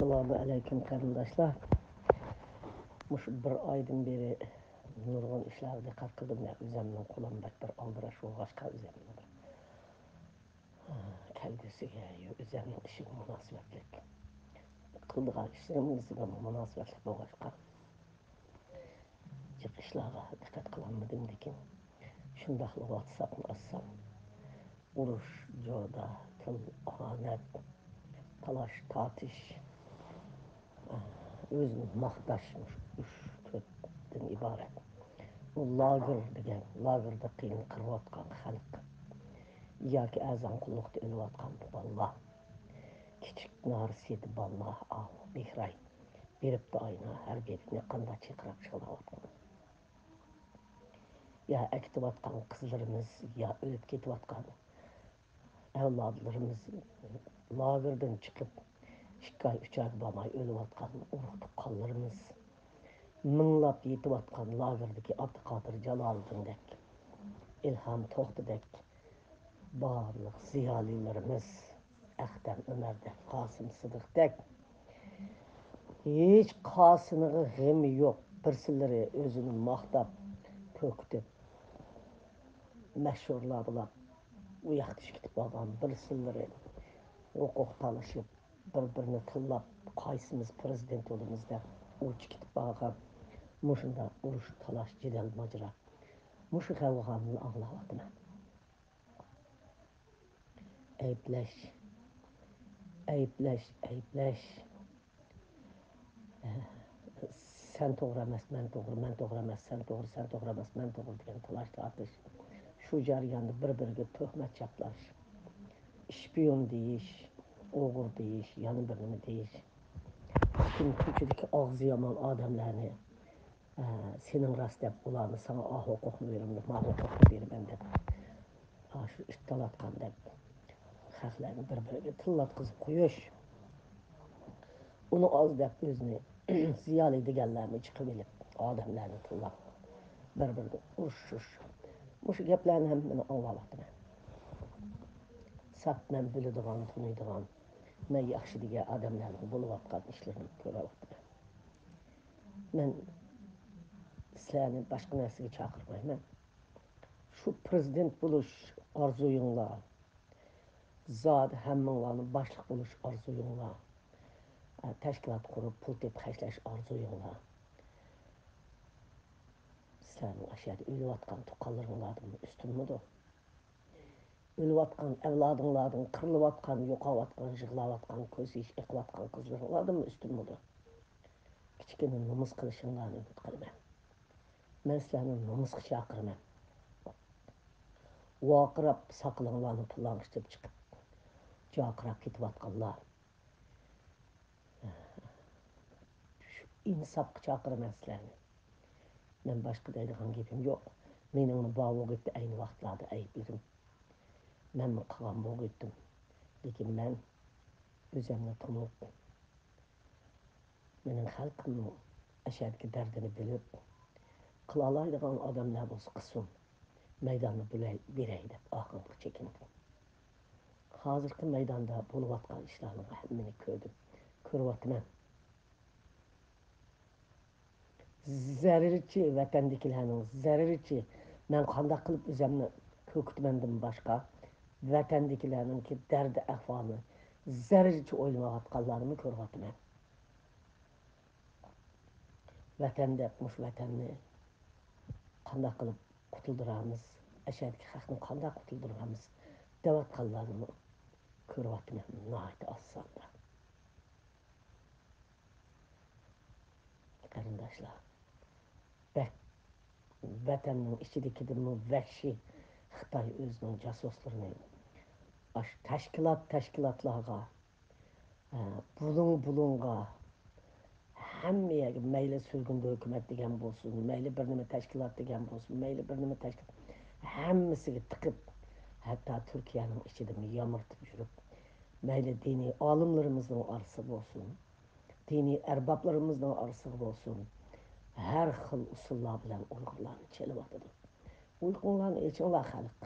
Assalamu alaikum qarindoshlar. Mush bir aydan beri nurg'un ishlarga diqqat qildim. O'zimning qo'limda bir aldirash bo'lg'achqa o'zimni bir kelgusiga o'zimning ishiga munosabatlik qildigan ishlarimizga munosabatlik bo'lg'achqa jiq ishlarga diqqat qilolmadim lekin shundaqli WhatsAppni açsam urush joyda til ohanat talash tortish o'zini maqtashmış 3-4'den ibaret. Bu lager degan, lagerda qiyin qiriyotgan xalq yoki azam qulluqda o'layotgan bolalar, kichik narsiyat bolalar, behray beribdi ayna har birini qanday chiqarib chiqaryotgan. Ya aktivatgan qizlarimiz, ya o'lib ketayotgan avlodlarimiz lagerdan chiqib 2 ay 3 ay bo'lmay o'layotgan urug' tuqqanlarimiz minglab yetayotgan lagerdagi Abduqodir Jaloliddindek, İlham To'xtidek barliq ziyolilarimiz Aqdam Umar'dek, Qosim Sidiqdek hech qosiniga g'ami yo'q. Birsilari o'zini maqtab, to'kitib, mashhurlar bilan u yoqda ketib olgan, birsilari huquq talashib, bir-birini tillab, qaysimiz prezident bo'lamiz deb uch ketib olgan. Mushunda urush talash jidal majra. Mushu g'avg'oni anglayapman. Ayplash. Sen to'g'ri emas, men to'g'ri emas, sen to'g'ri emas, men to'g'ri degan talash tortish. Shu jarayonda bir-biriga tuhmat chaplash, ishpiyon deyish, o'g'ir deyish, yana bir nima deyish. Kim ko'chadagi og'zi yomon odamlarni sening rost deb ularni sana huquqni beraman, men huquqni beraman deb shu ishtalatgan deb xalqlarni bir-biriga tillatqizib qo'yish. Uni oz deb o'zini ziyoli deganlarni chiqib olib, odamlarni tillab bir-biriga urushish. Mushu gaplarni hammani anglayapman. Sap men biladigan, taniydigan, men yaxshi degan odamlarning bo'layotgan ishlarini ko'ryapman. Men sizlarni boshqa narsaga chaqirmayman. Shu prezident bo'lish orzuyinglar, zot hammanglarning boshliq bo'lish orzuyinglar, tashkilot qurib pul tep xashlash orzuyinglar. Sizlarning ashada o'layotgan tuqqanlaringlardan ustunmidi? O'layotgan avlodinglardan qirilayotgan, yo'qolayotgan, yig'layotgan, ko'z yosh eqiyotgan qizlaringlardan ustunmidi? Kichkina nomus qilishinglarni umid qilaman. Men sizlarni nomusga chaqiraman. Vaqirab saqlinglarni pullanishib chiqib, jaqirab ketayotganlar. İnsafga chaqiraman sizlarni. Men boshqa deydigan gapim yo'q. Mening bavo'g'itda ayni vaqtlarda aybladim. Men qilgan bo'g'itdim. Lekin men o'zimni tanib, mening xalqimning ashadagi dardini bilib, qila oladigan odamlar bo'lsa qilsin. Maydonni beray deb oxirgi chekindim. Hozirgi maydonda bo'layotgan ishlarni hammani ko'rdim. Ko'ryapman. Zararchi vatandagilarning zararchi men qanday qilib o'zimni ko'kitmandim boshqa vatandagilarning dardi ahvolini zararchi o'ylayotganlarini ko'ryapman. Vatanda mush vatanni qanday qilib qutuldiramiz, ashadagi xalqni qanday qutuldiramiz deyotganlarini ko'ryapman. Nahayt osonda. Qarindoshlar, vatanning ichidagidimi vahshiy Xitoy o'zining jasuslarini tashkilotlarga bulunga hammaga mayli so'lgunda hukumat degan bo'lsin, mayli bir nima tashkilot degan bo'lsin, mayli bir nima tashkilot hammasiga tiqib, hatto Turkiyaning ichida yamirtib yurib, mayli diniy olimlarimizning orasida bo'lsin, diniy arboblarimizning orasida bo'lsin, har xil usullar bilan Uyg'urlarni chelayotdi. Uyg'urlarni echinglar xalq.